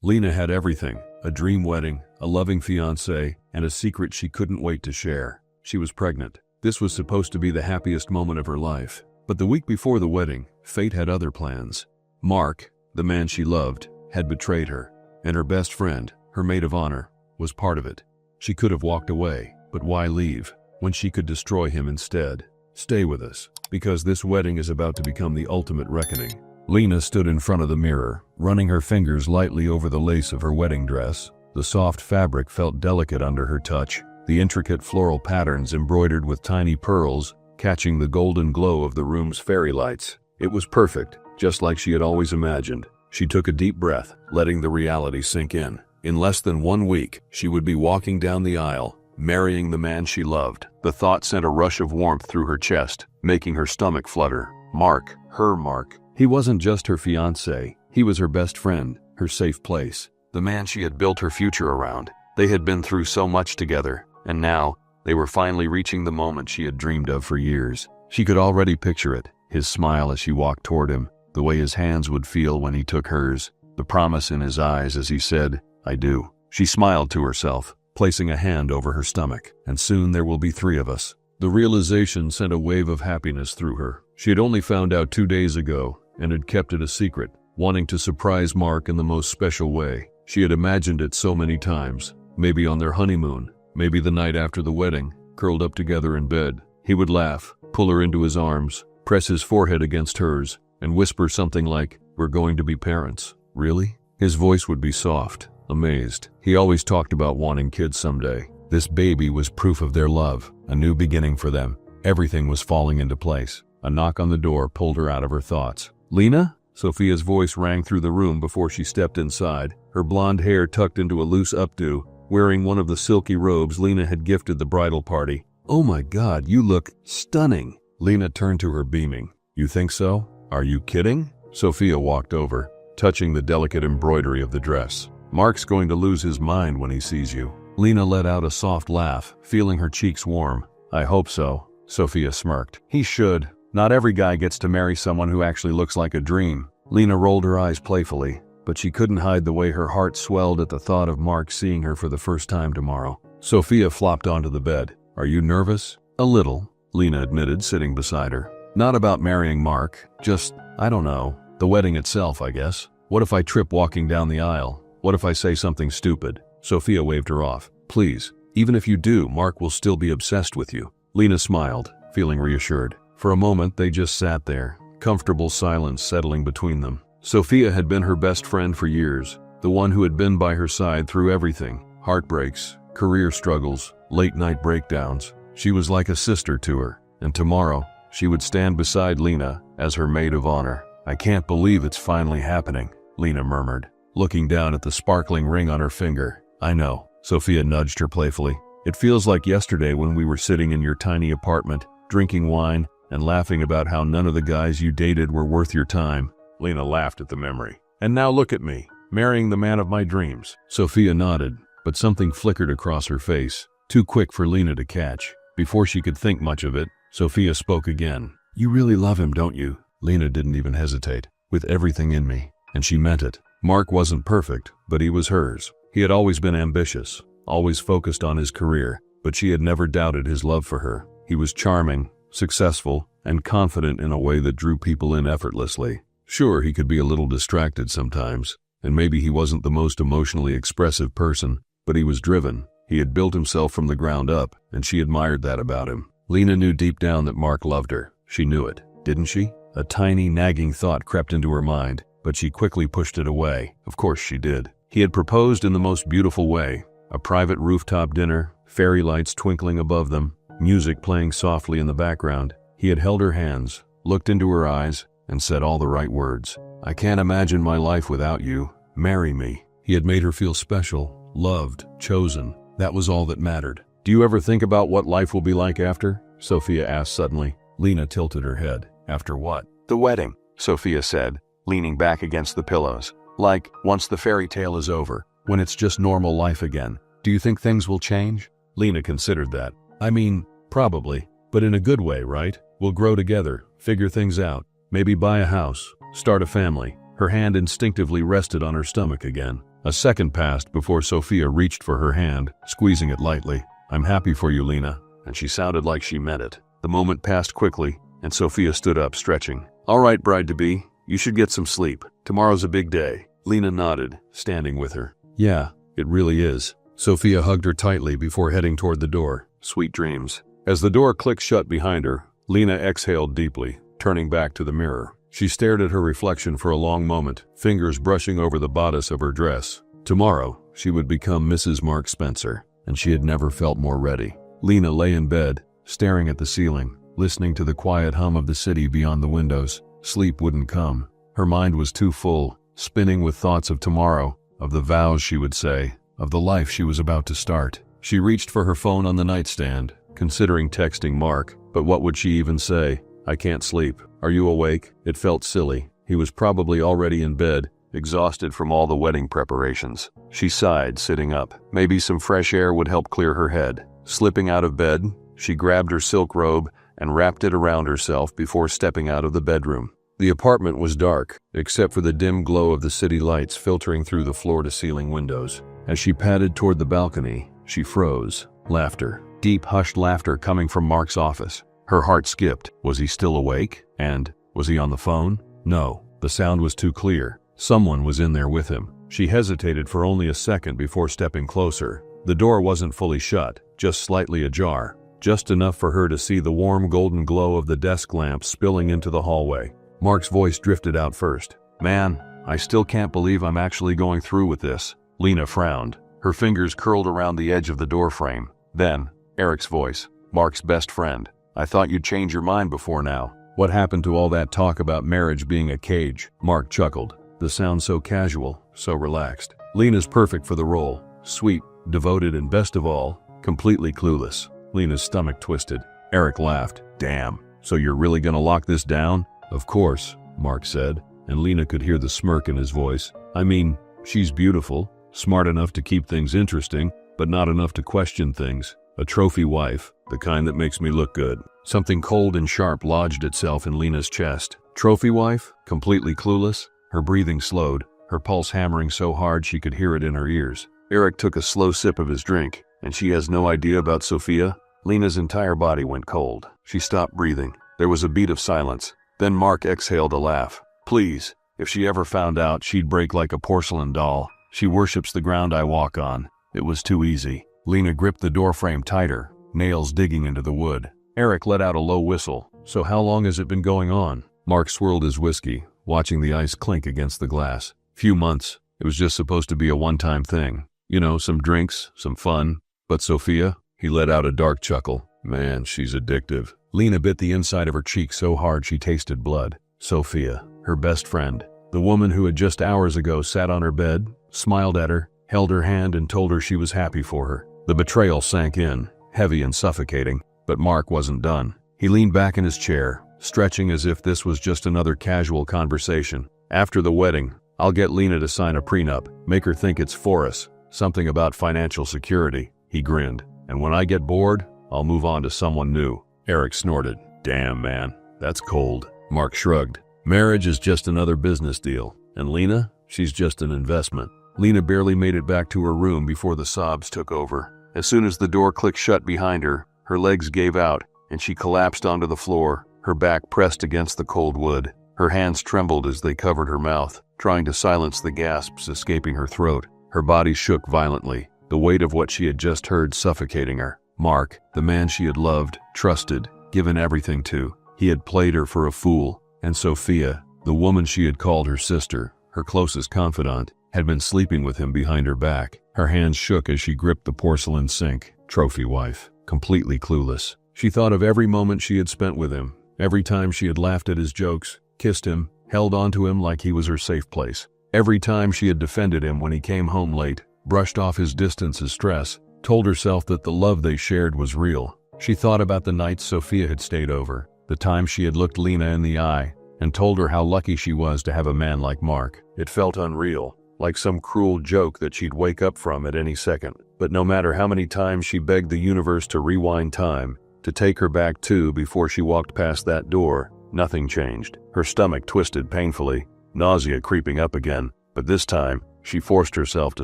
Lena had everything: a dream wedding, a loving fiancé, and a secret she couldn't wait to share. She was pregnant. This was supposed to be the happiest moment of her life. But the week before the wedding, fate had other plans. Mark, the man she loved, had betrayed her, and her best friend, her maid of honor, was part of it. She could have walked away, but why leave when she could destroy him instead? Stay with us, because this wedding is about to become the ultimate reckoning. Lena stood in front of the mirror, running her fingers lightly over the lace of her wedding dress. The soft fabric felt delicate under her touch, the intricate floral patterns embroidered with tiny pearls, catching the golden glow of the room's fairy lights. It was perfect, just like she had always imagined. She took a deep breath, letting the reality sink in. In less than 1 week, she would be walking down the aisle, marrying the man she loved. The thought sent a rush of warmth through her chest, making her stomach flutter. Mark, her Mark. He wasn't just her fiancé, he was her best friend, her safe place, the man she had built her future around. They had been through so much together, and now, they were finally reaching the moment she had dreamed of for years. She could already picture it, his smile as she walked toward him, the way his hands would feel when he took hers, the promise in his eyes as he said, "I do." She smiled to herself, placing a hand over her stomach. And soon there will be 3 of us. The realization sent a wave of happiness through her. She had only found out 2 days ago, and had kept it a secret, wanting to surprise Mark in the most special way. She had imagined it so many times, maybe on their honeymoon, maybe the night after the wedding, curled up together in bed. He would laugh, pull her into his arms, press his forehead against hers, and whisper something like, "We're going to be parents." Really? His voice would be soft, amazed. He always talked about wanting kids someday. This baby was proof of their love, a new beginning for them. Everything was falling into place. A knock on the door pulled her out of her thoughts. "Lena?" Sophia's voice rang through the room before she stepped inside, her blonde hair tucked into a loose updo, wearing one of the silky robes Lena had gifted the bridal party. "Oh my God, you look stunning." Lena turned to her beaming. "You think so? Are you kidding?" Sophia walked over, touching the delicate embroidery of the dress. "Mark's going to lose his mind when he sees you." Lena let out a soft laugh, feeling her cheeks warm. "I hope so," Sophia smirked. "He should. Not every guy gets to marry someone who actually looks like a dream." Lena rolled her eyes playfully, but she couldn't hide the way her heart swelled at the thought of Mark seeing her for the first time tomorrow. Sophia flopped onto the bed. "Are you nervous?" "A little," Lena admitted, sitting beside her. "Not about marrying Mark, just, I don't know, the wedding itself, I guess. What if I trip walking down the aisle? What if I say something stupid?" Sophia waved her off. "Please, even if you do, Mark will still be obsessed with you." Lena smiled, feeling reassured. For a moment they just sat there, comfortable silence settling between them. Sophia had been her best friend for years, the one who had been by her side through everything: heartbreaks, career struggles, late-night breakdowns. She was like a sister to her, and tomorrow, she would stand beside Lena as her maid of honor. "I can't believe it's finally happening," Lena murmured, looking down at the sparkling ring on her finger. "I know," Sophia nudged her playfully. "It feels like yesterday when we were sitting in your tiny apartment, drinking wine, and laughing about how none of the guys you dated were worth your time." Lena laughed at the memory. "And now look at me, marrying the man of my dreams." Sophia nodded, but something flickered across her face, too quick for Lena to catch. Before she could think much of it, Sophia spoke again. "You really love him, don't you?" Lena didn't even hesitate. "With everything in me." And she meant it. Mark wasn't perfect, but he was hers. He had always been ambitious, always focused on his career, but she had never doubted his love for her. He was charming, successful, and confident in a way that drew people in effortlessly. Sure, he could be a little distracted sometimes, and maybe he wasn't the most emotionally expressive person, but he was driven. He had built himself from the ground up, and she admired that about him. Lena knew deep down that Mark loved her. She knew it, didn't she? A tiny, nagging thought crept into her mind, but she quickly pushed it away. Of course she did. He had proposed in the most beautiful way. A private rooftop dinner, fairy lights twinkling above them, music playing softly in the background. He had held her hands, looked into her eyes, and said all the right words. "I can't imagine my life without you. Marry me." He had made her feel special, loved, chosen. That was all that mattered. "Do you ever think about what life will be like after?" Sophia asked suddenly. Lena tilted her head. "After what?" "The wedding," Sophia said, leaning back against the pillows. "Like, once the fairy tale is over, when it's just normal life again. Do you think things will change?" Lena considered that. "I mean, probably, but in a good way, right? We'll grow together, figure things out, maybe buy a house, start a family." Her hand instinctively rested on her stomach again. A second passed before Sophia reached for her hand, squeezing it lightly. "I'm happy for you, Lena," and she sounded like she meant it. The moment passed quickly, and Sophia stood up, stretching. "All right, bride-to-be, you should get some sleep. Tomorrow's a big day." Lena nodded, standing with her. "Yeah, it really is." Sophia hugged her tightly before heading toward the door. "Sweet dreams." As the door clicked shut behind her, Lena exhaled deeply, turning back to the mirror. She stared at her reflection for a long moment, fingers brushing over the bodice of her dress. Tomorrow, she would become Mrs. Mark Spencer, and she had never felt more ready. Lena lay in bed, staring at the ceiling, listening to the quiet hum of the city beyond the windows. Sleep wouldn't come. Her mind was too full, spinning with thoughts of tomorrow, of the vows she would say, of the life she was about to start. She reached for her phone on the nightstand, considering texting Mark, but what would she even say? "I can't sleep. Are you awake?" It felt silly. He was probably already in bed, exhausted from all the wedding preparations. She sighed, sitting up. Maybe some fresh air would help clear her head. Slipping out of bed, she grabbed her silk robe and wrapped it around herself before stepping out of the bedroom. The apartment was dark, except for the dim glow of the city lights filtering through the floor-to-ceiling windows. As she padded toward the balcony, she froze. Laughter. Deep, hushed laughter coming from Mark's office. Her heart skipped. Was he still awake? And was he on the phone? No. The sound was too clear. Someone was in there with him. She hesitated for only a second before stepping closer. The door wasn't fully shut, just slightly ajar, just enough for her to see the warm golden glow of the desk lamp spilling into the hallway. Mark's voice drifted out first. "Man, I still can't believe I'm actually going through with this." Lena frowned. Her fingers curled around the edge of the doorframe. Then, Eric's voice. "Mark's best friend. I thought you'd change your mind before now. What happened to all that talk about marriage being a cage?" Mark chuckled. The sound so casual, so relaxed. Lena's perfect for the role. Sweet, devoted, and best of all, completely clueless. Lena's stomach twisted. Eric laughed. "Damn, so you're really gonna lock this down?" "Of course," Mark said, and Lena could hear the smirk in his voice. "I mean, she's beautiful, smart enough to keep things interesting, but not enough to question things. A trophy wife, the kind that makes me look good." Something cold and sharp lodged itself in Lena's chest. Trophy wife? Completely clueless? Her breathing slowed, her pulse hammering so hard she could hear it in her ears. Eric took a slow sip of his drink. "And she has no idea about Sophia?" Lena's entire body went cold. She stopped breathing. There was a beat of silence. Then Mark exhaled a laugh. "Please, if she ever found out, she'd break like a porcelain doll. She worships the ground I walk on." It was too easy. Lena gripped the doorframe tighter, nails digging into the wood. Eric let out a low whistle. "So how long has it been going on?" Mark swirled his whiskey, watching the ice clink against the glass. "Few months. It was just supposed to be a one-time thing. You know, some drinks, some fun. But Sophia?" He let out a dark chuckle. "Man, she's addictive." Lena bit the inside of her cheek so hard she tasted blood. Sophia, her best friend, the woman who had just hours ago sat on her bed, smiled at her, held her hand and told her she was happy for her. The betrayal sank in, heavy and suffocating, but Mark wasn't done. He leaned back in his chair, stretching as if this was just another casual conversation. "After the wedding, I'll get Lena to sign a prenup, make her think it's for us, something about financial security." He grinned. "And when I get bored, I'll move on to someone new." Eric snorted. "Damn, man, that's cold." Mark shrugged. "Marriage is just another business deal. And Lena, she's just an investment." Lena barely made it back to her room before the sobs took over. As soon as the door clicked shut behind her, her legs gave out, and she collapsed onto the floor, her back pressed against the cold wood. Her hands trembled as they covered her mouth, trying to silence the gasps escaping her throat. Her body shook violently, the weight of what she had just heard suffocating her. Mark, the man she had loved, trusted, given everything to, he had played her for a fool. And Sophia, the woman she had called her sister, her closest confidant, had been sleeping with him behind her back. Her hands shook as she gripped the porcelain sink. Trophy wife, completely clueless. She thought of every moment she had spent with him, every time she had laughed at his jokes, kissed him, held onto him like he was her safe place. Every time she had defended him when he came home late, brushed off his distance as stress, told herself that the love they shared was real. She thought about the nights Sophia had stayed over, the time she had looked Lena in the eye, and told her how lucky she was to have a man like Mark. It felt unreal, like some cruel joke that she'd wake up from at any second. But no matter how many times she begged the universe to rewind time, to take her back too before she walked past that door, nothing changed. Her stomach twisted painfully, nausea creeping up again, but this time, She forced herself to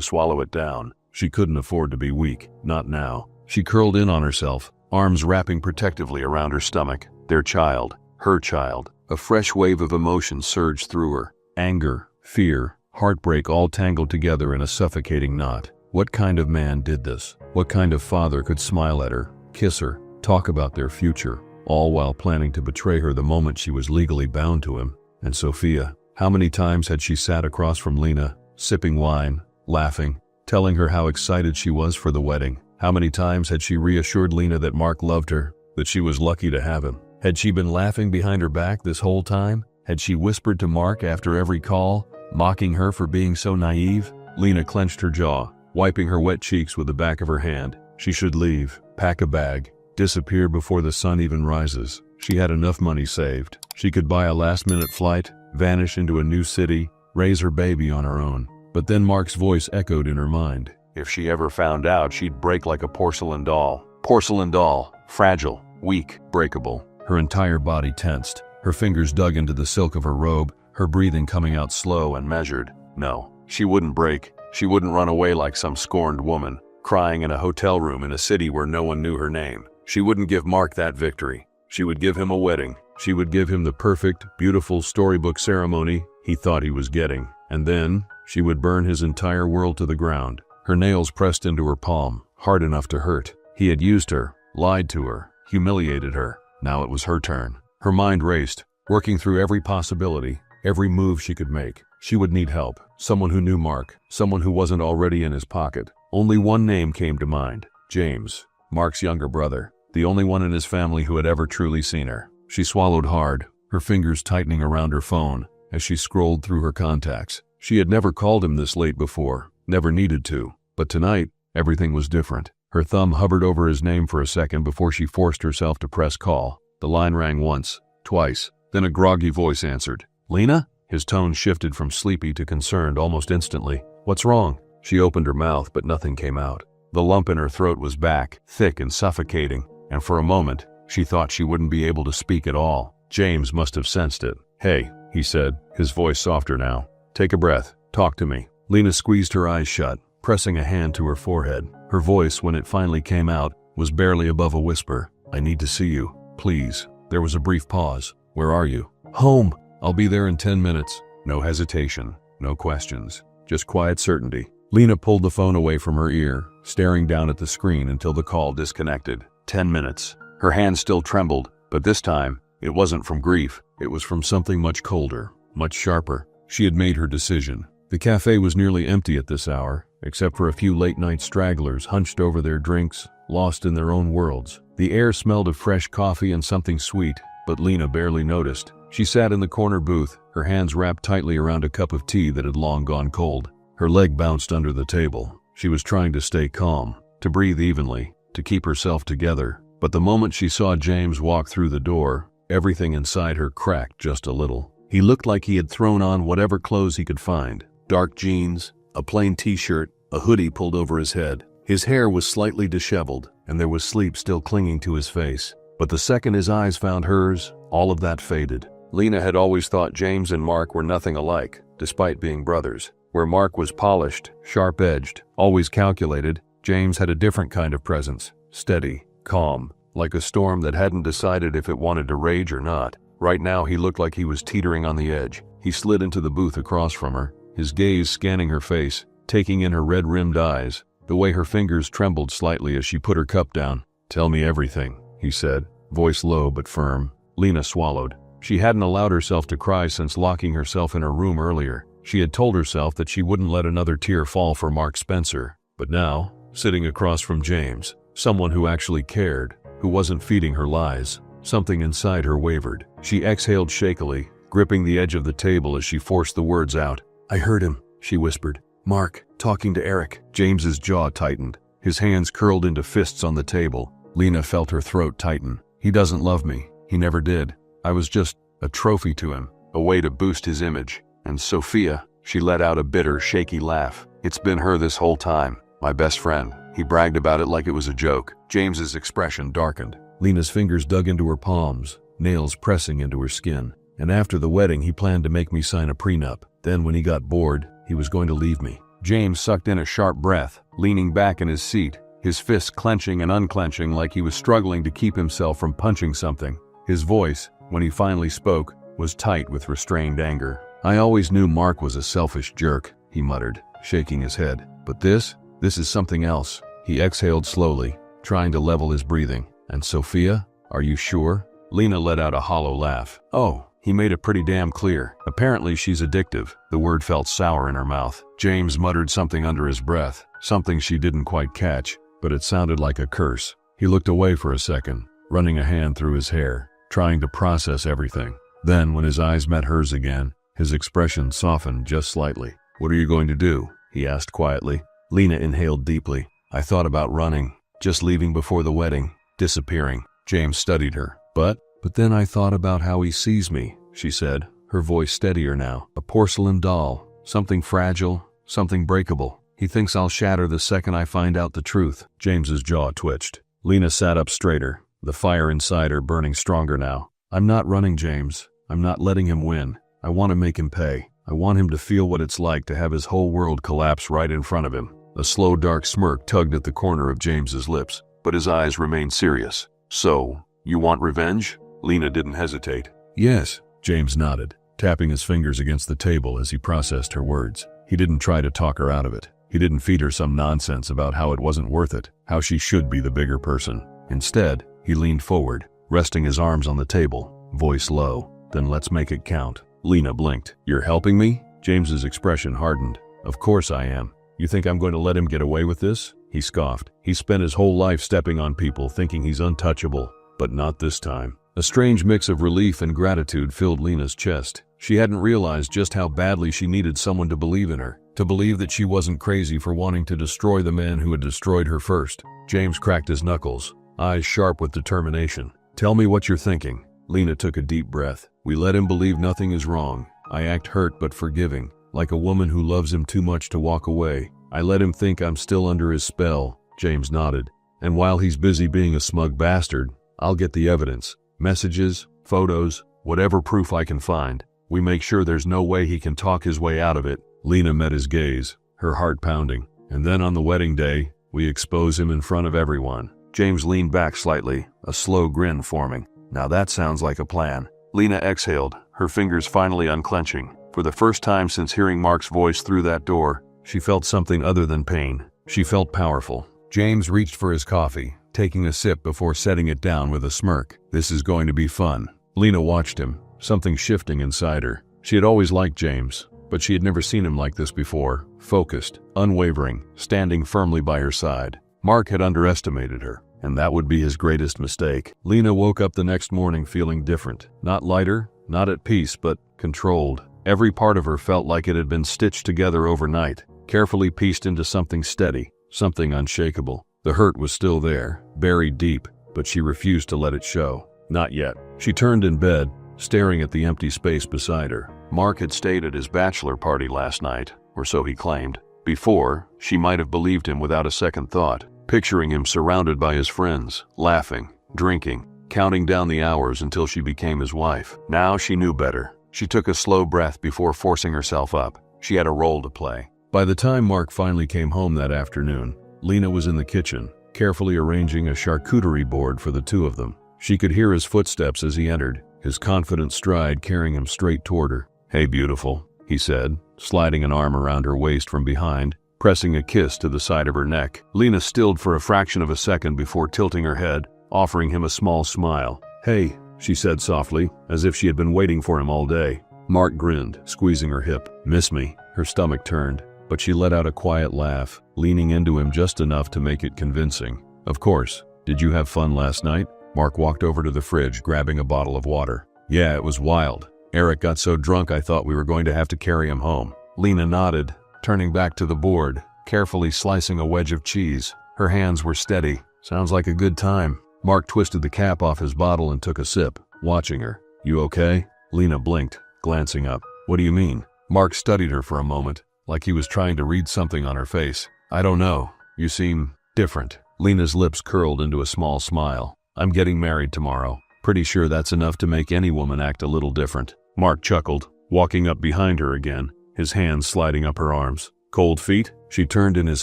swallow it down. She couldn't afford to be weak, not now. She curled in on herself, arms wrapping protectively around her stomach. Their child, her child. A fresh wave of emotion surged through her. Anger, fear, heartbreak all tangled together in a suffocating knot. What kind of man did this? What kind of father could smile at her, kiss her, talk about their future, all while planning to betray her the moment she was legally bound to him? And Sophia, how many times had she sat across from Lena, sipping wine, laughing, telling her how excited she was for the wedding? How many times had she reassured Lena that Mark loved her, that she was lucky to have him? Had she been laughing behind her back this whole time? Had she whispered to Mark after every call, mocking her for being so naive? Lena clenched her jaw, wiping her wet cheeks with the back of her hand. She should leave, pack a bag, disappear before the sun even rises. She had enough money saved. She could buy a last-minute flight, vanish into a new city, raise her baby on her own. But then Mark's voice echoed in her mind. If she ever found out, she'd break like a porcelain doll. Porcelain doll, fragile, weak, breakable. Her entire body tensed. Her fingers dug into the silk of her robe, her breathing coming out slow and measured. No, she wouldn't break. She wouldn't run away like some scorned woman, crying in a hotel room in a city where no one knew her name. She wouldn't give Mark that victory. She would give him a wedding. She would give him the perfect, beautiful storybook ceremony he thought he was getting. And then, she would burn his entire world to the ground. Her nails pressed into her palm, hard enough to hurt. He had used her, lied to her, humiliated her. Now it was her turn. Her mind raced, working through every possibility, every move she could make. She would need help. Someone who knew Mark, someone who wasn't already in his pocket. Only one name came to mind. James, Mark's younger brother, the only one in his family who had ever truly seen her. She swallowed hard, her fingers tightening around her phone as she scrolled through her contacts. She had never called him this late before, never needed to. But tonight, everything was different. Her thumb hovered over his name for a second before she forced herself to press call. The line rang once, twice, then a groggy voice answered. Lena? His tone shifted from sleepy to concerned almost instantly. What's wrong? She opened her mouth, but nothing came out. The lump in her throat was back, thick and suffocating, and for a moment, she thought she wouldn't be able to speak at all. James must have sensed it. Hey, he said, his voice softer now. Take a breath. Talk to me. Lena squeezed her eyes shut, pressing a hand to her forehead. Her voice, when it finally came out, was barely above a whisper. I need to see you, please. There was a brief pause. Where are you? Home. I'll be there in 10 minutes. No hesitation, no questions, just quiet certainty. Lena pulled the phone away from her ear, staring down at the screen until the call disconnected. 10 minutes. Her hand still trembled, but this time, it wasn't from grief. It was from something much colder, much sharper. She had made her decision. The cafe was nearly empty at this hour, except for a few late-night stragglers hunched over their drinks, lost in their own worlds. The air smelled of fresh coffee and something sweet, but Lena barely noticed. She sat in the corner booth, her hands wrapped tightly around a cup of tea that had long gone cold. Her leg bounced under the table. She was trying to stay calm, to breathe evenly, to keep herself together. But the moment she saw James walk through the door, everything inside her cracked just a little. He looked like he had thrown on whatever clothes he could find. Dark jeans, a plain t-shirt, a hoodie pulled over his head. His hair was slightly disheveled, and there was sleep still clinging to his face. But the second his eyes found hers, all of that faded. Lena had always thought James and Mark were nothing alike, despite being brothers. Where Mark was polished, sharp-edged, always calculated, James had a different kind of presence. Steady, calm, like a storm that hadn't decided if it wanted to rage or not. Right now he looked like he was teetering on the edge. He slid into the booth across from her, his gaze scanning her face, taking in her red-rimmed eyes, the way her fingers trembled slightly as she put her cup down. Tell me everything, he said, voice low but firm. Lena swallowed. She hadn't allowed herself to cry since locking herself in her room earlier. She had told herself that she wouldn't let another tear fall for Mark Spencer. But now, sitting across from James, someone who actually cared, who wasn't feeding her lies, something inside her wavered. She exhaled shakily, gripping the edge of the table as she forced the words out. I heard him, she whispered. Mark, talking to Eric. James's jaw tightened. His hands curled into fists on the table. Lena felt her throat tighten. He doesn't love me. He never did. I was just a trophy to him, a way to boost his image. And Sophia, she let out a bitter, shaky laugh. It's been her this whole time, my best friend. He bragged about it like it was a joke. James's expression darkened. Lena's fingers dug into her palms, nails pressing into her skin. And after the wedding, he planned to make me sign a prenup. Then when he got bored, he was going to leave me. James sucked in a sharp breath, leaning back in his seat, his fists clenching and unclenching like he was struggling to keep himself from punching something. His voice, when he finally spoke, was tight with restrained anger. "I always knew Mark was a selfish jerk," he muttered, shaking his head. "But this is something else." He exhaled slowly, trying to level his breathing. "And Sophia? Are you sure?" Lena let out a hollow laugh. "Oh, he made it pretty damn clear. Apparently she's addictive." The word felt sour in her mouth. James muttered something under his breath, something she didn't quite catch, but it sounded like a curse. He looked away for a second, running a hand through his hair, trying to process everything. Then, when his eyes met hers again, his expression softened just slightly. "What are you going to do?" he asked quietly. Lena inhaled deeply. "I thought about running, just leaving before the wedding, disappearing." James studied her. But then I thought about how he sees me," she said, her voice steadier now. "A porcelain doll, something fragile, something breakable. He thinks I'll shatter the second I find out the truth." James's jaw twitched. Lena sat up straighter, the fire inside her burning stronger now. "I'm not running, James. I'm not letting him win. I want to make him pay. I want him to feel what it's like to have his whole world collapse right in front of him." A slow dark smirk tugged at the corner of James's lips, but his eyes remained serious. "So, you want revenge?" Lena didn't hesitate. "Yes," James nodded, tapping his fingers against the table as he processed her words. He didn't try to talk her out of it. He didn't feed her some nonsense about how it wasn't worth it, how she should be the bigger person. Instead, he leaned forward, resting his arms on the table, voice low. "Then let's make it count." Lena blinked. "You're helping me?" James's expression hardened. "Of course I am. You think I'm going to let him get away with this?" He scoffed. He spent his whole life stepping on people thinking he's untouchable, but not this time. A strange mix of relief and gratitude filled Lena's chest. She hadn't realized just how badly she needed someone to believe in her, to believe that she wasn't crazy for wanting to destroy the man who had destroyed her first. James cracked his knuckles, eyes sharp with determination. "Tell me what you're thinking." Lena took a deep breath. "We let him believe nothing is wrong. I act hurt but forgiving, like a woman who loves him too much to walk away. I let him think I'm still under his spell." James nodded. "And while he's busy being a smug bastard, I'll get the evidence. Messages, photos, whatever proof I can find. We make sure there's no way he can talk his way out of it." Lena met his gaze, her heart pounding. "And then on the wedding day, we expose him in front of everyone." James leaned back slightly, a slow grin forming. "Now that sounds like a plan." Lena exhaled, her fingers finally unclenching. For the first time since hearing Mark's voice through that door, she felt something other than pain. She felt powerful. James reached for his coffee, taking a sip before setting it down with a smirk. "This is going to be fun." Lena watched him, something shifting inside her. She had always liked James, but she had never seen him like this before, focused, unwavering, standing firmly by her side. Mark had underestimated her, and that would be his greatest mistake. Lena woke up the next morning feeling different. Not lighter, not at peace, but controlled. Every part of her felt like it had been stitched together overnight, carefully pieced into something steady, something unshakable. The hurt was still there, buried deep, but she refused to let it show. Not yet. She turned in bed, staring at the empty space beside her. Mark had stayed at his bachelor party last night, or so he claimed. Before, she might have believed him without a second thought, picturing him surrounded by his friends, laughing, drinking, counting down the hours until she became his wife. Now she knew better. She took a slow breath before forcing herself up. She had a role to play. By the time Mark finally came home that afternoon, Lena was in the kitchen, carefully arranging a charcuterie board for the two of them. She could hear his footsteps as he entered, his confident stride carrying him straight toward her. "Hey, beautiful," he said, sliding an arm around her waist from behind, pressing a kiss to the side of her neck. Lena stilled for a fraction of a second before tilting her head, offering him a small smile. "Hey," she said softly, as if she had been waiting for him all day. Mark grinned, squeezing her hip. "Miss me?" Her stomach turned, but she let out a quiet laugh, leaning into him just enough to make it convincing. "Of course. Did you have fun last night?" Mark walked over to the fridge, grabbing a bottle of water. "Yeah, it was wild. Eric got so drunk I thought we were going to have to carry him home." Lena nodded, turning back to the board, carefully slicing a wedge of cheese. Her hands were steady. "Sounds like a good time." Mark twisted the cap off his bottle and took a sip, watching her. "You okay?" Lena blinked, glancing up. "What do you mean?" Mark studied her for a moment, like he was trying to read something on her face. "I don't know. You seem different." Lena's lips curled into a small smile. "I'm getting married tomorrow. Pretty sure that's enough to make any woman act a little different." Mark chuckled, walking up behind her again, his hands sliding up her arms. Cold feet? She turned in his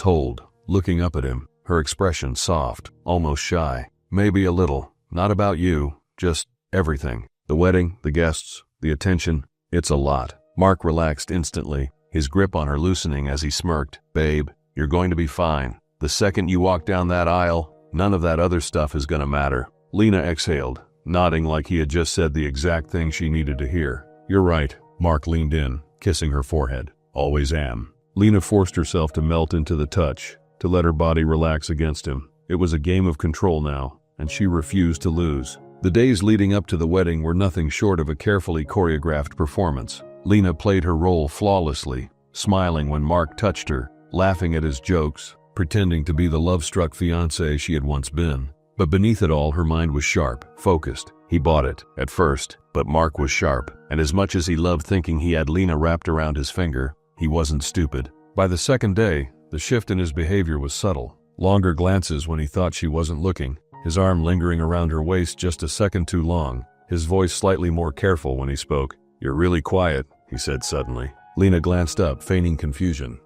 hold, looking up at him, her expression soft, almost shy. Maybe a little. Not about you, just everything. The wedding, the guests, the attention. It's a lot. Mark relaxed instantly, his grip on her loosening as he smirked. Babe, you're going to be fine. The second you walk down that aisle, none of that other stuff is gonna matter. Lena exhaled, nodding like he had just said the exact thing she needed to hear. You're right. Mark leaned in, kissing her forehead. Always am. Lena forced herself to melt into the touch, to let her body relax against him. It was a game of control now, and she refused to lose. The days leading up to the wedding were nothing short of a carefully choreographed performance. Lena played her role flawlessly, smiling when Mark touched her, laughing at his jokes, pretending to be the love-struck fiancé she had once been. But beneath it all, her mind was sharp, focused. He bought it, at first, but Mark was sharp, and as much as he loved thinking he had Lena wrapped around his finger, he wasn't stupid. By the second day, the shift in his behavior was subtle. Longer glances when he thought she wasn't looking, his arm lingering around her waist just a second too long, his voice slightly more careful when he spoke. You're really quiet, he said suddenly. Lena glanced up, feigning confusion.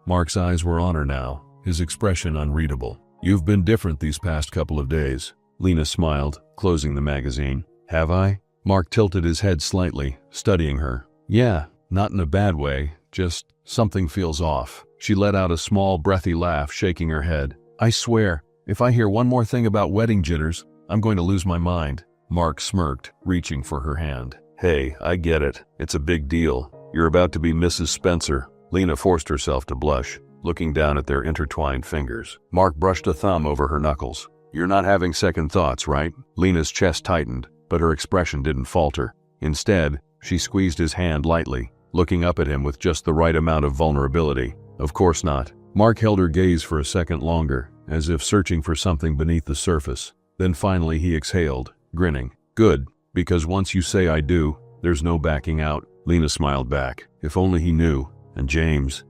Mark's eyes were on her now, his expression unreadable. You've been different these past couple of days. Lena smiled, closing the magazine. Have I? Mark tilted his head slightly, studying her. Yeah, not in a bad way, just something feels off. She let out a small, breathy laugh, shaking her head. I swear, if I hear one more thing about wedding jitters, I'm going to lose my mind. Mark smirked, reaching for her hand. Hey, I get it. It's a big deal. You're about to be Mrs. Spencer. Lena forced herself to blush, looking down at their intertwined fingers. Mark brushed a thumb over her knuckles. You're not having second thoughts, right? Lena's chest tightened, but her expression didn't falter. Instead, she squeezed his hand lightly, looking up at him with just the right amount of vulnerability. Of course not. Mark held her gaze for a second longer, as if searching for something beneath the surface. Then finally he exhaled, grinning. Good, because once you say I do, there's no backing out. Lena smiled back. If only he knew. And James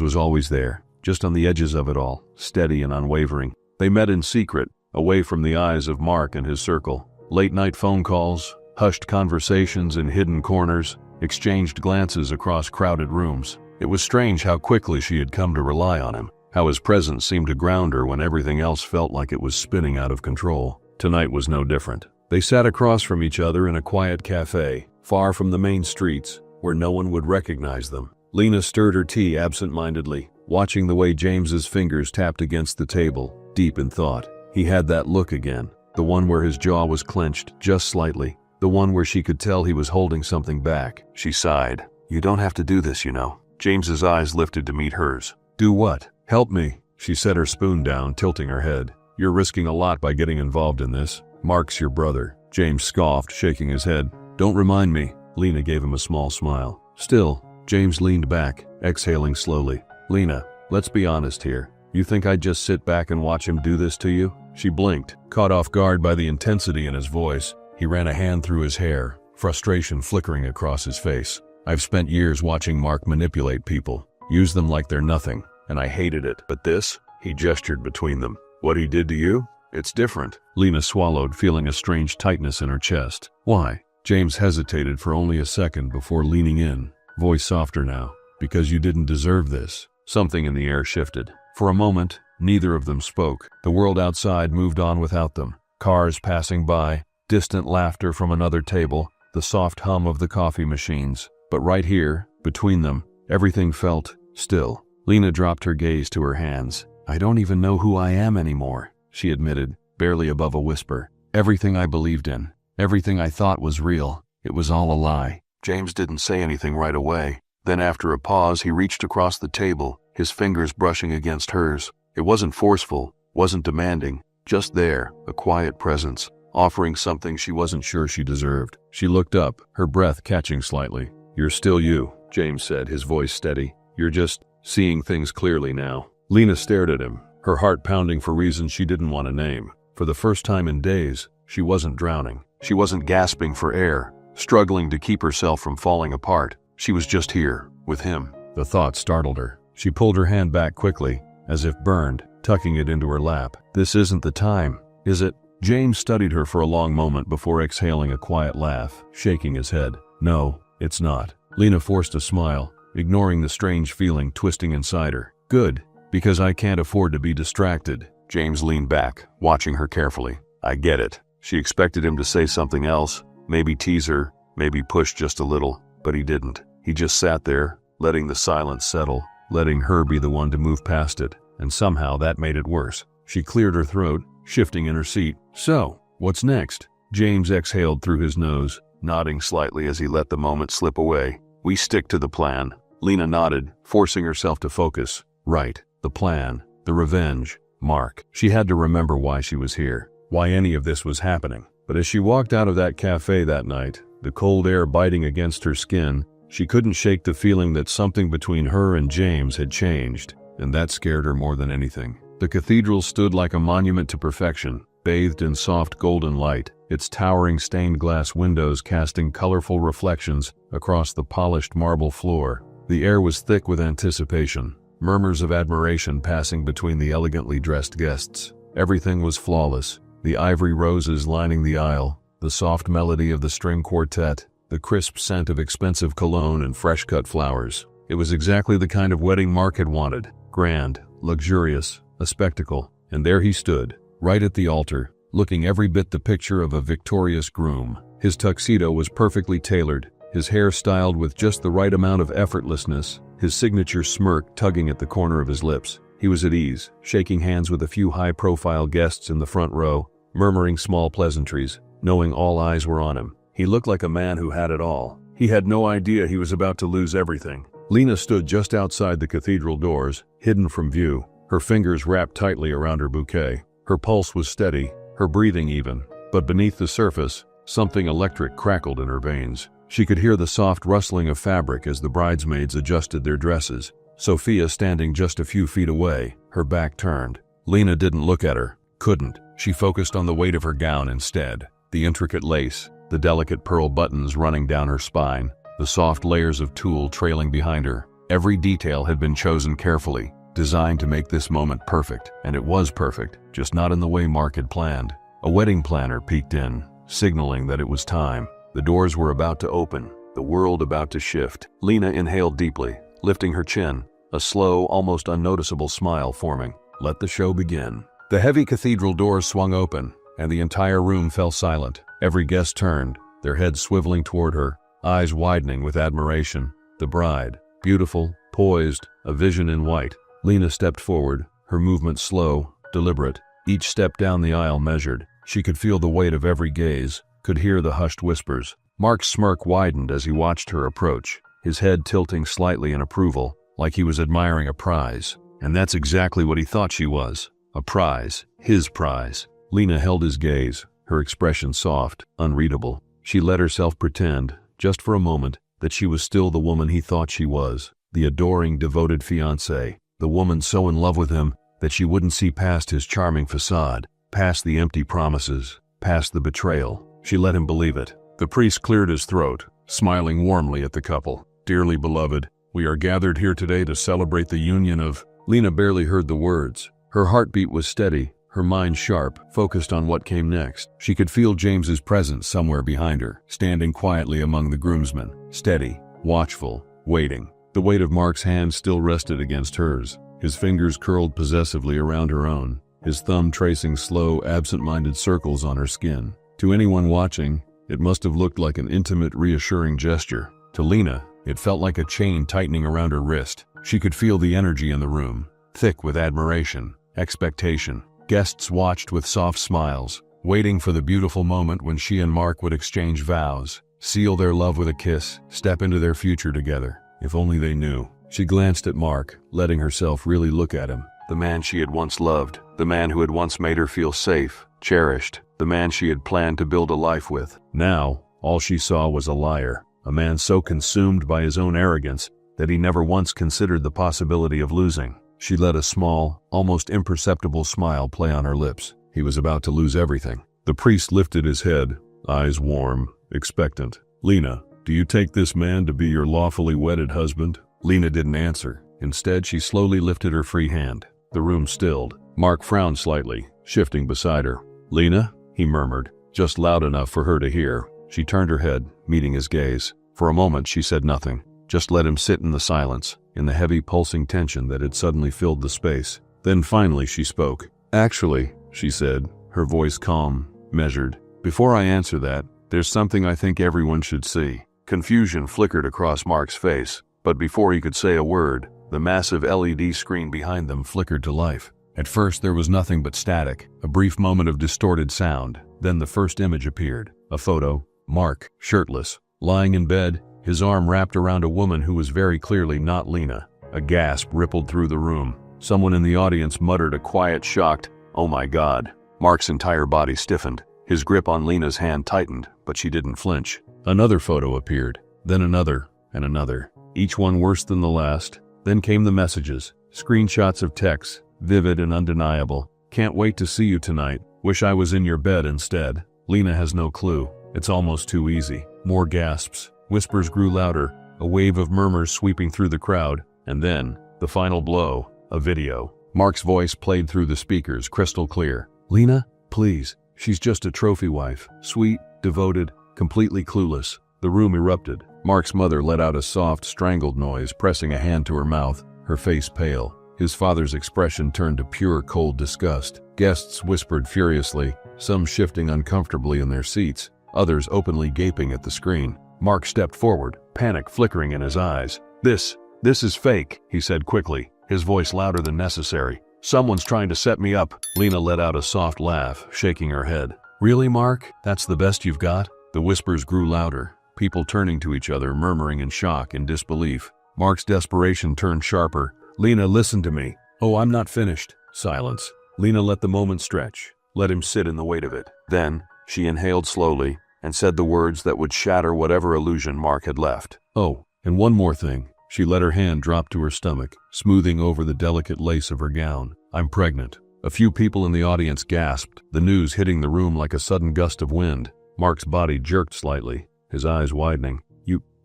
was always there, just on the edges of it all, steady and unwavering. They met in secret, away from the eyes of Mark and his circle. Late-night phone calls, hushed conversations in hidden corners, exchanged glances across crowded rooms. It was strange how quickly she had come to rely on him, how his presence seemed to ground her when everything else felt like it was spinning out of control. Tonight was no different. They sat across from each other in a quiet cafe, far from the main streets, where no one would recognize them. Lena stirred her tea absent-mindedly, watching the way James's fingers tapped against the table, deep in thought. He had that look again, the one where his jaw was clenched just slightly, the one where she could tell he was holding something back. She sighed. You don't have to do this, you know. James's eyes lifted to meet hers. Do what? Help me. She set her spoon down, tilting her head. You're risking a lot by getting involved in this. Mark's your brother. James scoffed, shaking his head. Don't remind me. Lena gave him a small smile. Still, James leaned back, exhaling slowly. Lena, let's be honest here. You think I'd just sit back and watch him do this to you? She blinked, caught off guard by the intensity in his voice. He ran a hand through his hair, frustration flickering across his face. I've spent years watching Mark manipulate people, use them like they're nothing, and I hated it. But this? He gestured between them. What he did to you? It's different. Lena swallowed, feeling a strange tightness in her chest. Why? James hesitated for only a second before leaning in, voice softer now. Because you didn't deserve this. Something in the air shifted. For a moment, neither of them spoke. The world outside moved on without them. Cars passing by, distant laughter from another table, the soft hum of the coffee machines. But right here, between them, everything felt still. Lena dropped her gaze to her hands. I don't even know who I am anymore, she admitted, barely above a whisper. Everything I believed in, everything I thought was real, it was all a lie. James didn't say anything right away. Then after a pause, he reached across the table, his fingers brushing against hers. It wasn't forceful, wasn't demanding, just there, a quiet presence, offering something she wasn't sure she deserved. She looked up, her breath catching slightly. You're still you, James said, his voice steady. You're just seeing things clearly now. Lena stared at him, her heart pounding for reasons she didn't want to name. For the first time in days, she wasn't drowning. She wasn't gasping for air, struggling to keep herself from falling apart. She was just here, with him. The thought startled her. She pulled her hand back quickly, as if burned, tucking it into her lap. This isn't the time, is it? James studied her for a long moment before exhaling a quiet laugh, shaking his head. No, it's not. Lena forced a smile. ignoring the strange feeling twisting inside her. Good, because I can't afford to be distracted. James leaned back, watching her carefully. I get it. She expected him to say something else, maybe tease her, maybe push just a little, but he didn't. He just sat there, letting the silence settle, letting her be the one to move past it, and somehow that made it worse. She cleared her throat, shifting in her seat. So, what's next? James exhaled through his nose, nodding slightly as he let the moment slip away. We stick to the plan. Lena nodded, forcing herself to focus. Right, the plan, the revenge, Mark. She had to remember why she was here, why any of this was happening. But as she walked out of that cafe that night, the cold air biting against her skin, she couldn't shake the feeling that something between her and James had changed, and that scared her more than anything. The cathedral stood like a monument to perfection, bathed in soft golden light, its towering stained glass windows casting colorful reflections across the polished marble floor. The air was thick with anticipation, murmurs of admiration passing between the elegantly dressed guests. Everything was flawless, the ivory roses lining the aisle, the soft melody of the string quartet, the crisp scent of expensive cologne and fresh-cut flowers. It was exactly the kind of wedding Mark had wanted. Grand, luxurious, a spectacle. And there he stood, right at the altar, looking every bit the picture of a victorious groom. His tuxedo was perfectly tailored, his hair styled with just the right amount of effortlessness, his signature smirk tugging at the corner of his lips. He was at ease, shaking hands with a few high-profile guests in the front row, murmuring small pleasantries, knowing all eyes were on him. He looked like a man who had it all. He had no idea he was about to lose everything. Lena stood just outside the cathedral doors, hidden from view, her fingers wrapped tightly around her bouquet. Her pulse was steady, her breathing even, but beneath the surface, something electric crackled in her veins. She could hear the soft rustling of fabric as the bridesmaids adjusted their dresses. Sophia standing just a few feet away, her back turned. Lena didn't look at her, couldn't. She focused on the weight of her gown instead. The intricate lace, the delicate pearl buttons running down her spine, the soft layers of tulle trailing behind her. Every detail had been chosen carefully, designed to make this moment perfect, and it was perfect, just not in the way Mark had planned. A wedding planner peeked in, signaling that it was time. The doors were about to open, the world about to shift. Lena inhaled deeply, lifting her chin, a slow, almost unnoticeable smile forming. Let the show begin. The heavy cathedral doors swung open, and the entire room fell silent. Every guest turned, their heads swiveling toward her, eyes widening with admiration. The bride, beautiful, poised, a vision in white. Lena stepped forward, her movement slow, deliberate. Each step down the aisle measured. She could feel the weight of every gaze, could hear the hushed whispers. Mark's smirk widened as he watched her approach, his head tilting slightly in approval, like he was admiring a prize. And that's exactly what he thought she was. A prize. His prize. Lena held his gaze, her expression soft, unreadable. She let herself pretend, just for a moment, that she was still the woman he thought she was, the adoring, devoted fiancée, the woman so in love with him that she wouldn't see past his charming facade, past the empty promises, past the betrayal. She let him believe it. The priest cleared his throat, smiling warmly at the couple. Dearly beloved, we are gathered here today to celebrate the union of... Lena barely heard the words. Her heartbeat was steady, her mind sharp, focused on what came next. She could feel James's presence somewhere behind her, standing quietly among the groomsmen, steady, watchful, waiting. The weight of Mark's hand still rested against hers, his fingers curled possessively around her own, his thumb tracing slow, absent-minded circles on her skin. To anyone watching, it must have looked like an intimate, reassuring gesture. To Lena, it felt like a chain tightening around her wrist. She could feel the energy in the room, thick with admiration, expectation. Guests watched with soft smiles, waiting for the beautiful moment when she and Mark would exchange vows, seal their love with a kiss, step into their future together. If only they knew. She glanced at Mark, letting herself really look at him. The man she had once loved, the man who had once made her feel safe, cherished, the man she had planned to build a life with. Now, all she saw was a liar, a man so consumed by his own arrogance that he never once considered the possibility of losing. She let a small, almost imperceptible smile play on her lips. He was about to lose everything. The priest lifted his head, eyes warm, expectant. Lena, do you take this man to be your lawfully wedded husband? Lena didn't answer. Instead, she slowly lifted her free hand. The room stilled. Mark frowned slightly, shifting beside her. Lena, he murmured, just loud enough for her to hear. She turned her head, meeting his gaze. For a moment, she said nothing. just let him sit in the silence, in the heavy pulsing tension that had suddenly filled the space. Then finally she spoke. "Actually," she said, her voice calm, measured, "before I answer that, there's something I think everyone should see." Confusion flickered across Mark's face, but before he could say a word, the massive LED screen behind them flickered to life. At first there was nothing but static, a brief moment of distorted sound. Then the first image appeared. A photo, Mark, shirtless, lying in bed, his arm wrapped around a woman who was very clearly not Lena. A gasp rippled through the room. Someone in the audience muttered a quiet, shocked, "Oh my God." Mark's entire body stiffened. His grip on Lena's hand tightened, but she didn't flinch. Another photo appeared, then another, and another, each one worse than the last. Then came the messages, screenshots of texts, vivid and undeniable. "Can't wait to see you tonight. Wish I was in your bed instead. Lena has no clue. It's almost too easy." More gasps. Whispers grew louder, a wave of murmurs sweeping through the crowd, and then, the final blow, a video. Mark's voice played through the speakers, crystal clear. "Lena, please. She's just a trophy wife. Sweet, devoted, completely clueless." The room erupted. Mark's mother let out a soft, strangled noise, pressing a hand to her mouth, her face pale. His father's expression turned to pure, cold disgust. Guests whispered furiously, some shifting uncomfortably in their seats, others openly gaping at the screen. Mark stepped forward, panic flickering in his eyes. This is fake," he said quickly, his voice louder than necessary. "Someone's trying to set me up." Lena let out a soft laugh, shaking her head. "Really, Mark? That's the best you've got?" The whispers grew louder, people turning to each other, murmuring in shock and disbelief. Mark's desperation turned sharper. "Lena, listen to me." "Oh, I'm not finished." Silence. Lena let the moment stretch, let him sit in the weight of it. Then, she inhaled slowly and said the words that would shatter whatever illusion Mark had left. "Oh, and one more thing." She let her hand drop to her stomach, smoothing over the delicate lace of her gown. "I'm pregnant." A few people in the audience gasped, the news hitting the room like a sudden gust of wind. Mark's body jerked slightly, his eyes widening.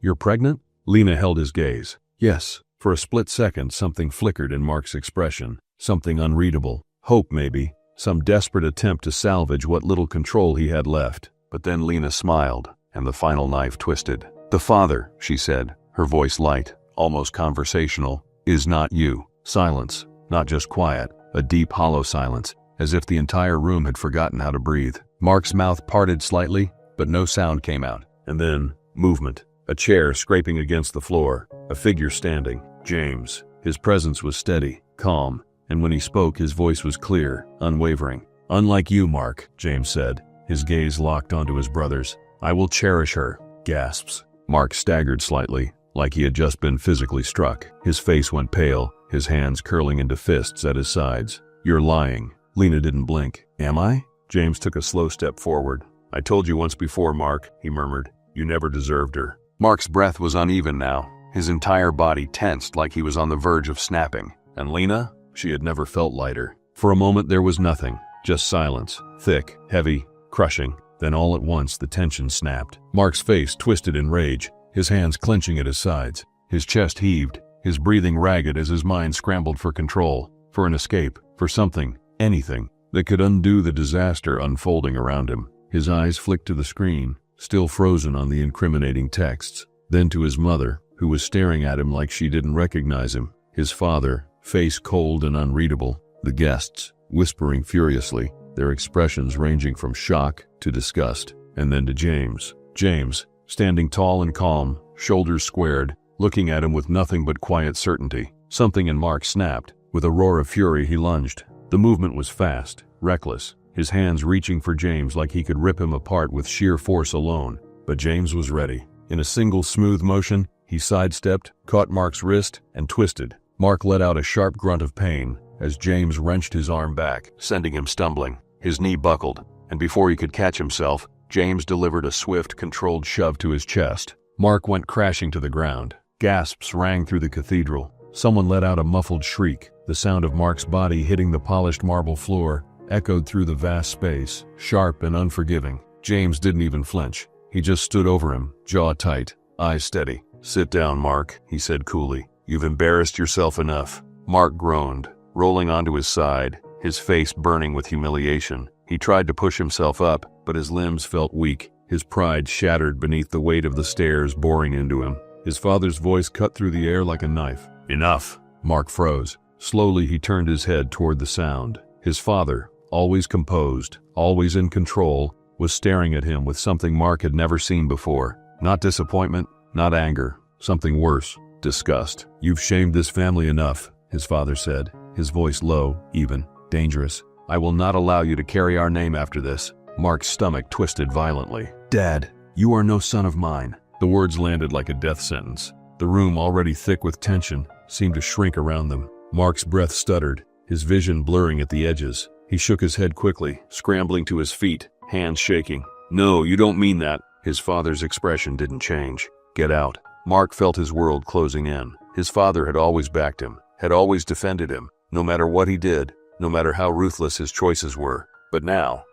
You're pregnant?" Lena held his gaze. "Yes." For a split second, something flickered in Mark's expression, something unreadable. Hope, maybe, some desperate attempt to salvage what little control he had left. But then Lena smiled, and the final knife twisted. "The father," she said, her voice light, almost conversational, "is not you." Silence, not just quiet, a deep, hollow silence, as if the entire room had forgotten how to breathe. Mark's mouth parted slightly, but no sound came out. And then, movement. A chair scraping against the floor, a figure standing. James. His presence was steady, calm, and when he spoke, his voice was clear, unwavering. "Unlike you, Mark," James said, his gaze locked onto his brother's. "I will cherish her." Gasps. Mark staggered slightly, like he had just been physically struck. His face went pale, his hands curling into fists at his sides. "You're lying." Lena didn't blink. "Am I?" James took a slow step forward. "I told you once before, Mark," he murmured. "You never deserved her." Mark's breath was uneven now, his entire body tensed like he was on the verge of snapping. And Lena? She had never felt lighter. For a moment there was nothing, just silence, thick, heavy, crushing. Then all at once the tension snapped. Mark's face twisted in rage, his hands clenching at his sides. His chest heaved, his breathing ragged as his mind scrambled for control, for an escape, for something, anything, that could undo the disaster unfolding around him. His eyes flicked to the screen, still frozen on the incriminating texts, then to his mother, who was staring at him like she didn't recognize him, his father, face cold and unreadable, the guests, whispering furiously, their expressions ranging from shock to disgust, and then to James. James, standing tall and calm, shoulders squared, looking at him with nothing but quiet certainty. Something in Mark snapped. With a roar of fury he lunged. The movement was fast, reckless, his hands reaching for James like he could rip him apart with sheer force alone. But James was ready. In a single smooth motion, he sidestepped, caught Mark's wrist, and twisted. Mark let out a sharp grunt of pain as James wrenched his arm back, sending him stumbling. His knee buckled, and before he could catch himself, James delivered a swift, controlled shove to his chest. Mark went crashing to the ground. Gasps rang through the cathedral. Someone let out a muffled shriek. The sound of Mark's body hitting the polished marble floor echoed through the vast space, sharp and unforgiving. James didn't even flinch. He just stood over him, jaw tight, eyes steady. "Sit down, Mark," he said coolly. "You've embarrassed yourself enough." Mark groaned, rolling onto his side, his face burning with humiliation. He tried to push himself up, but his limbs felt weak, his pride shattered beneath the weight of the stairs boring into him. His father's voice cut through the air like a knife. Enough. Mark froze. Slowly he turned his head toward the sound. His father, always composed, always in control, was staring at him with something Mark had never seen before. Not disappointment, not anger, something worse, disgust. You've shamed this family enough, his father said, his voice low, even, dangerous. I will not allow you to carry our name after this. Mark's stomach twisted violently. Dad, you are no son of mine. The words landed like a death sentence. The room, already thick with tension, seemed to shrink around them. Mark's breath stuttered, his vision blurring at the edges. He shook his head quickly, scrambling to his feet, hands shaking. No, you don't mean that. His father's expression didn't change. Get out. Mark felt his world closing in. His father had always backed him, had always defended him, no matter what he did, no matter how ruthless his choices were. But now,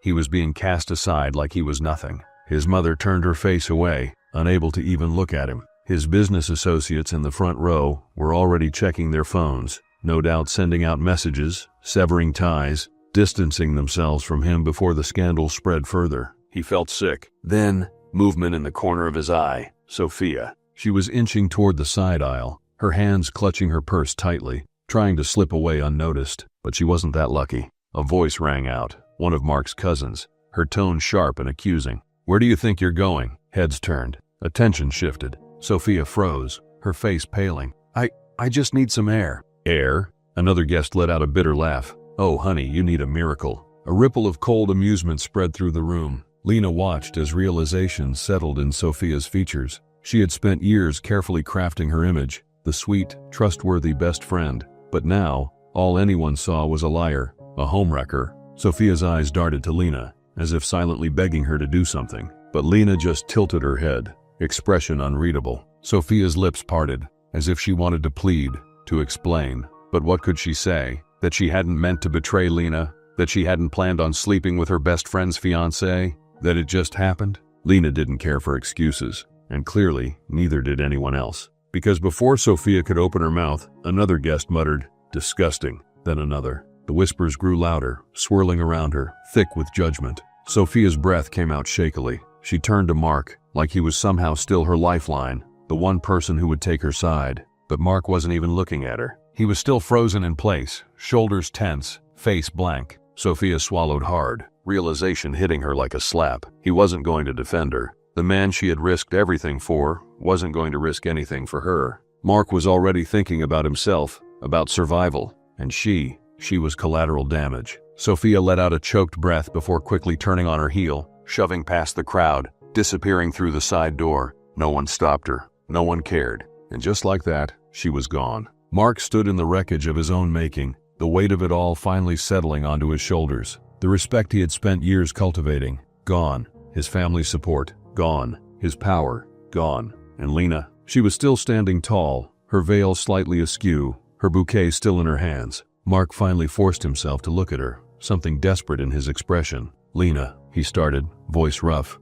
he was being cast aside like he was nothing. His mother turned her face away, unable to even look at him. His business associates in the front row were already checking their phones, no doubt sending out messages, severing ties, distancing themselves from him before the scandal spread further. He felt sick. Then, movement in the corner of his eye. Sophia. She was inching toward the side aisle, her hands clutching her purse tightly, trying to slip away unnoticed. But she wasn't that lucky. A voice rang out, one of Mark's cousins, her tone sharp and accusing. Where do you think you're going? Heads turned. Attention shifted. Sophia froze, her face paling. I just need some air. Air? Another guest let out a bitter laugh. Oh, honey, you need a miracle. A ripple of cold amusement spread through the room. Lena watched as realization settled in Sophia's features. She had spent years carefully crafting her image, the sweet, trustworthy best friend. But now, all anyone saw was a liar, a homewrecker. Sophia's eyes darted to Lena, as if silently begging her to do something. But Lena just tilted her head, expression unreadable. Sophia's lips parted, as if she wanted to plead, to explain. But what could she say? That she hadn't meant to betray Lena? That she hadn't planned on sleeping with her best friend's fiancé? That it just happened? Lena didn't care for excuses, and clearly, neither did anyone else. Because before Sophia could open her mouth, another guest muttered, "Disgusting," then another. The whispers grew louder, swirling around her, thick with judgment. Sophia's breath came out shakily. She turned to Mark, like he was somehow still her lifeline, the one person who would take her side. But Mark wasn't even looking at her. He was still frozen in place, shoulders tense, face blank. Sophia swallowed hard, realization hitting her like a slap. He wasn't going to defend her. The man she had risked everything for wasn't going to risk anything for her. Mark was already thinking about himself, about survival, and she was collateral damage. Sophia let out a choked breath before quickly turning on her heel, shoving past the crowd, disappearing through the side door. No one stopped her. No one cared. And just like that, she was gone. Mark stood in the wreckage of his own making, the weight of it all finally settling onto his shoulders. The respect he had spent years cultivating, gone. His family's support, gone. His power, gone. And Lena, she was still standing tall, her veil slightly askew, her bouquet still in her hands. Mark finally forced himself to look at her, something desperate in his expression. Lena, he started, voice rough.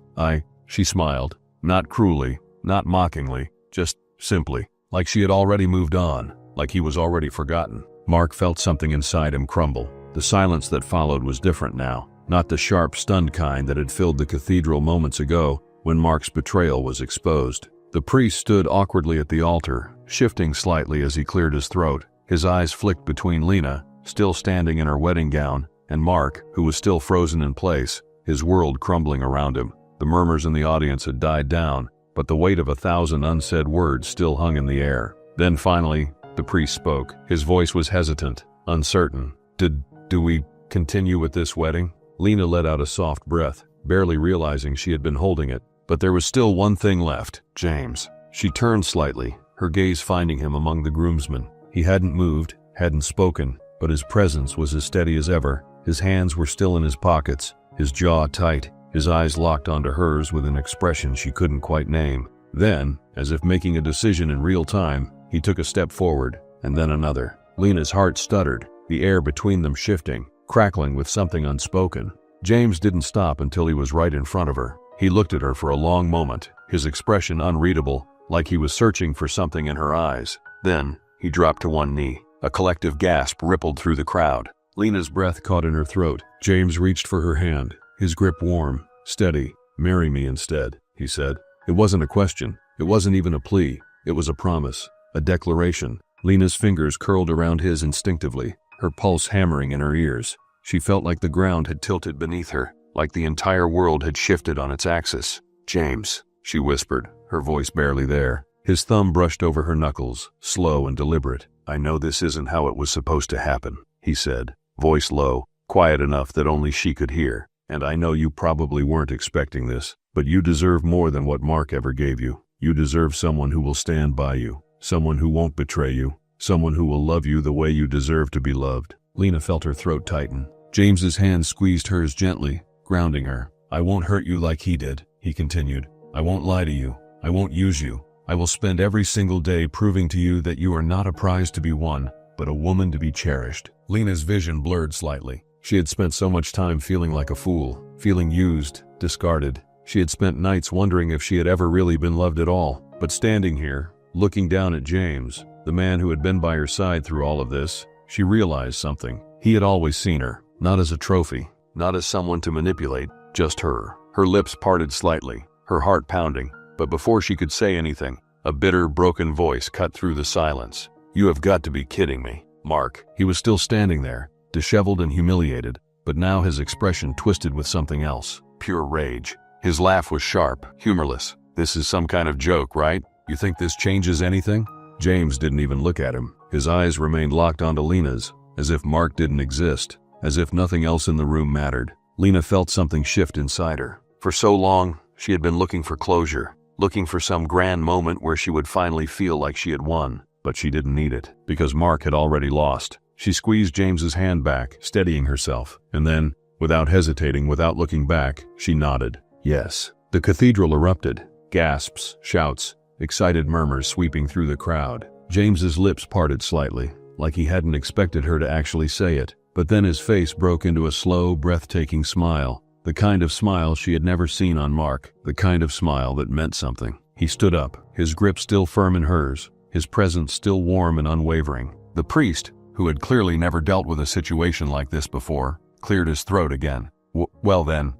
She smiled. Not cruelly, not mockingly, just simply, like she had already moved on, like he was already forgotten. Mark felt something inside him crumble. The silence that followed was different now, not the sharp, stunned kind that had filled the cathedral moments ago when Mark's betrayal was exposed. The priest stood awkwardly at the altar, shifting slightly as he cleared his throat. His eyes flicked between Lena, still standing in her wedding gown, and Mark, who was still frozen in place, his world crumbling around him. The murmurs in the audience had died down, but the weight of 1,000 unsaid words still hung in the air. Then finally, the priest spoke. His voice was hesitant, uncertain. Do we continue with this wedding? Lena let out a soft breath, barely realizing she had been holding it. But there was still one thing left. James. She turned slightly, her gaze finding him among the groomsmen. He hadn't moved, hadn't spoken, but his presence was as steady as ever. His hands were still in his pockets, his jaw tight, his eyes locked onto hers with an expression she couldn't quite name. Then, as if making a decision in real time, he took a step forward, and then another. Lena's heart stuttered, the air between them shifting, crackling with something unspoken. James didn't stop until he was right in front of her. He looked at her for a long moment, his expression unreadable, like he was searching for something in her eyes. Then, he dropped to one knee. A collective gasp rippled through the crowd. Lena's breath caught in her throat. James reached for her hand, his grip warm, steady. "Marry me instead," he said. It wasn't a question, It wasn't even a plea. It was a promise. A declaration. Lena's fingers curled around his instinctively, her pulse hammering in her ears. She felt like the ground had tilted beneath her, like the entire world had shifted on its axis. "James," she whispered, her voice barely there. His thumb brushed over her knuckles, slow and deliberate. "I know this isn't how it was supposed to happen," he said, voice low, quiet enough that only she could hear. "And I know you probably weren't expecting this, but you deserve more than what Mark ever gave you. You deserve someone who will stand by you, someone who won't betray you, someone who will love you the way you deserve to be loved." Lena felt her throat tighten. James's hand squeezed hers gently, grounding her. "I won't hurt you like he did," he continued. "I won't lie to you. I won't use you. I will spend every single day proving to you that you are not a prize to be won, but a woman to be cherished." Lena's vision blurred slightly. She had spent so much time feeling like a fool, feeling used, discarded. She had spent nights wondering if she had ever really been loved at all. But standing here, looking down at James, the man who had been by her side through all of this, she realized something. He had always seen her, not as a trophy, not as someone to manipulate, just her. Her lips parted slightly, her heart pounding, but before she could say anything, a bitter, broken voice cut through the silence. "You have got to be kidding me, Mark." He was still standing there, disheveled and humiliated, but now his expression twisted with something else, pure rage. His laugh was sharp, humorless. "This is some kind of joke, right? You think this changes anything?" James didn't even look at him. His eyes remained locked onto Lena's, as if Mark didn't exist, as if nothing else in the room mattered. Lena felt something shift inside her. For so long, she had been looking for closure, looking for some grand moment where she would finally feel like she had won. But she didn't need it, because Mark had already lost. She squeezed James's hand back, steadying herself, and then, without hesitating, without looking back, she nodded. Yes. The cathedral erupted. Gasps, shouts, excited murmurs sweeping through the crowd. James's lips parted slightly, like he hadn't expected her to actually say it, but then his face broke into a slow, breathtaking smile. The kind of smile she had never seen on Mark, the kind of smile that meant something. He stood up, his grip still firm in hers, his presence still warm and unwavering. The priest, who had clearly never dealt with a situation like this before, cleared his throat again. Well then,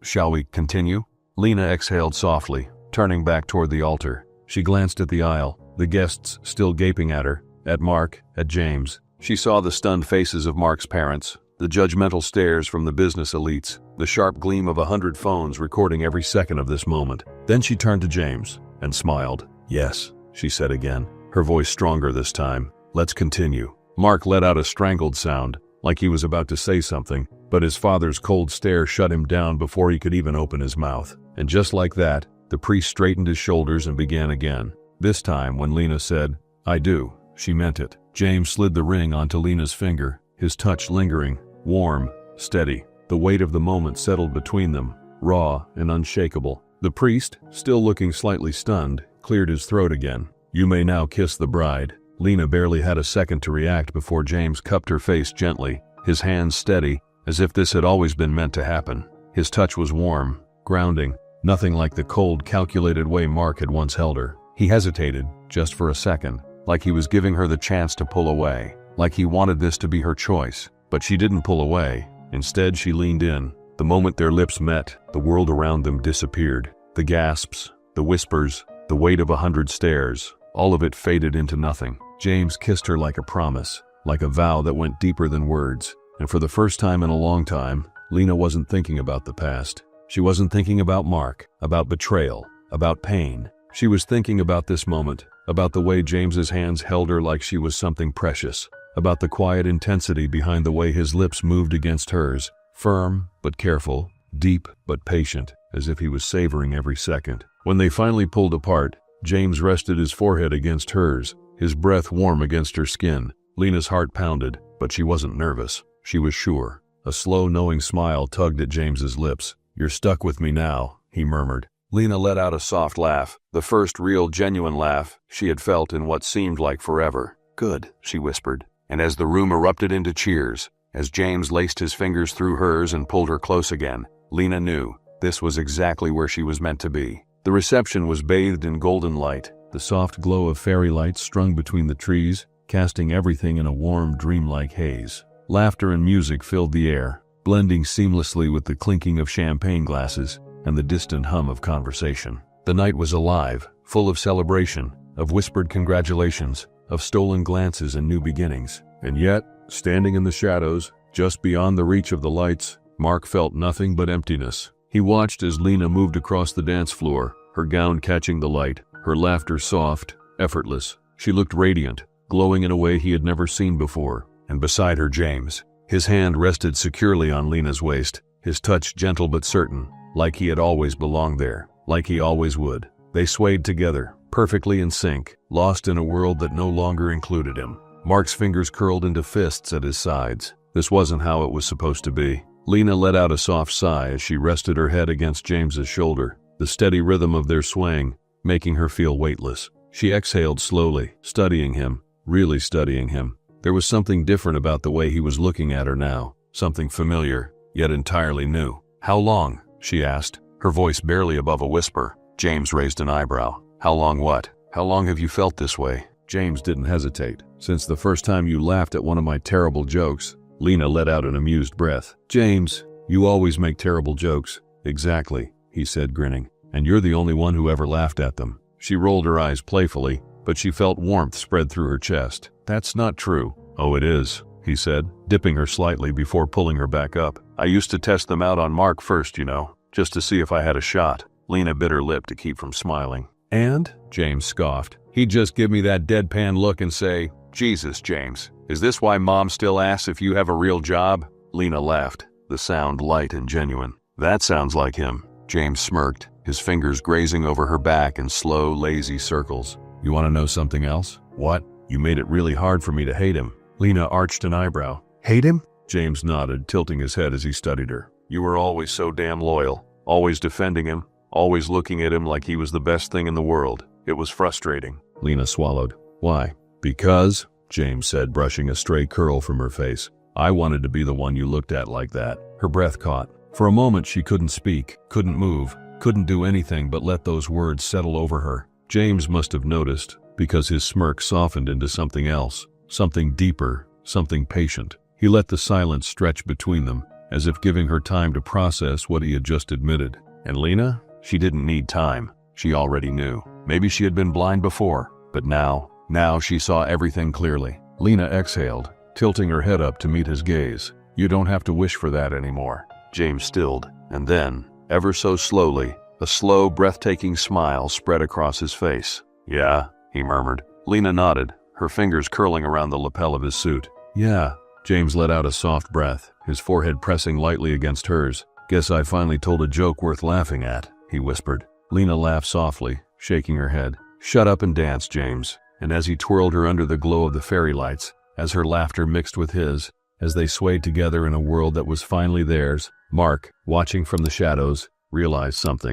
shall we continue?" Lena exhaled softly, turning back toward the altar. She glanced at the aisle, the guests still gaping at her, at Mark, at James. She saw the stunned faces of Mark's parents, the judgmental stares from the business elites, the sharp gleam of 100 phones recording every second of this moment. Then she turned to James and smiled. "Yes," she said again, her voice stronger this time. "Let's continue." Mark let out a strangled sound, like he was about to say something, but his father's cold stare shut him down before he could even open his mouth. And just like that, the priest straightened his shoulders and began again. This time, when Lena said, "I do," she meant it. James slid the ring onto Lena's finger, his touch lingering, warm, steady. The weight of the moment settled between them, raw and unshakable. The priest, still looking slightly stunned, cleared his throat again. "You may now kiss the bride." Lena barely had a second to react before James cupped her face gently, his hands steady, as if this had always been meant to happen. His touch was warm, grounding, nothing like the cold, calculated way Mark had once held her. He hesitated, just for a second, like he was giving her the chance to pull away, like he wanted this to be her choice. But she didn't pull away. Instead, she leaned in. The moment their lips met, the world around them disappeared. The gasps, the whispers, the weight of 100 stares, all of it faded into nothing. James kissed her like a promise, like a vow that went deeper than words. And for the first time in a long time, Lena wasn't thinking about the past. She wasn't thinking about Mark, about betrayal, about pain. She was thinking about this moment, about the way James's hands held her like she was something precious, about the quiet intensity behind the way his lips moved against hers, firm but careful, deep but patient, as if he was savoring every second. When they finally pulled apart, James rested his forehead against hers, his breath warm against her skin. Lena's heart pounded, but she wasn't nervous. She was sure. A slow, knowing smile tugged at James's lips. "You're stuck with me now," he murmured. Lena let out a soft laugh, the first real, genuine laugh she had felt in what seemed like forever. "Good," she whispered. And as the room erupted into cheers, as James laced his fingers through hers and pulled her close again, Lena knew this was exactly where she was meant to be. The reception was bathed in golden light, the soft glow of fairy lights strung between the trees, casting everything in a warm, dreamlike haze. Laughter and music filled the air, blending seamlessly with the clinking of champagne glasses and the distant hum of conversation. The night was alive, full of celebration, of whispered congratulations, of stolen glances and new beginnings. And yet, standing in the shadows, just beyond the reach of the lights, Mark felt nothing but emptiness. He watched as Lena moved across the dance floor, her gown catching the light, her laughter soft, effortless. She looked radiant, glowing in a way he had never seen before. And beside her, James. His hand rested securely on Lena's waist, his touch gentle but certain, like he had always belonged there, like he always would. They swayed together, perfectly in sync, lost in a world that no longer included him. Mark's fingers curled into fists at his sides. This wasn't how it was supposed to be. Lena let out a soft sigh as she rested her head against James's shoulder, the steady rhythm of their swaying making her feel weightless. She exhaled slowly, studying him, really studying him. There was something different about the way he was looking at her now, something familiar, yet entirely new. "How long?" she asked, her voice barely above a whisper. James raised an eyebrow. "How long what? How long have you felt this way?" James didn't hesitate. "Since the first time you laughed at one of my terrible jokes." Lena let out an amused breath. "James, you always make terrible jokes." "Exactly," he said, grinning. "And you're the only one who ever laughed at them." She rolled her eyes playfully, but she felt warmth spread through her chest. "That's not true." "Oh, it is," he said, dipping her slightly before pulling her back up. "I used to test them out on Mark first, just to see if I had a shot." Lena bit her lip to keep from smiling. "And?" James scoffed. "He'd just give me that deadpan look and say, 'Jesus, James, is this why Mom still asks if you have a real job?'" Lena laughed, the sound light and genuine. "That sounds like him." James smirked, his fingers grazing over her back in slow, lazy circles. "You want to know something else?" "What?" "You made it really hard for me to hate him." Lena arched an eyebrow. "Hate him?" James nodded, tilting his head as he studied her. "You were always so damn loyal, always defending him, always looking at him like he was the best thing in the world. It was frustrating." Lena swallowed. "Why?" "Because," James said, brushing a stray curl from her face, "I wanted to be the one you looked at like that." Her breath caught. For a moment she couldn't speak, couldn't move, couldn't do anything but let those words settle over her. James must have noticed, because his smirk softened into something else, something deeper, something patient. He let the silence stretch between them, as if giving her time to process what he had just admitted. And Lena? She didn't need time. She already knew. Maybe she had been blind before, but now she saw everything clearly. Lena exhaled, tilting her head up to meet his gaze. "You don't have to wish for that anymore." James stilled, and then, ever so slowly, a slow, breathtaking smile spread across his face. "Yeah," he murmured. Lena nodded, her fingers curling around the lapel of his suit. "Yeah." James let out a soft breath, his forehead pressing lightly against hers. "Guess I finally told a joke worth laughing at," he whispered. Lena laughed softly, shaking her head. "Shut up and dance, James." And as he twirled her under the glow of the fairy lights, as her laughter mixed with his, as they swayed together in a world that was finally theirs, Mark, watching from the shadows, realized something.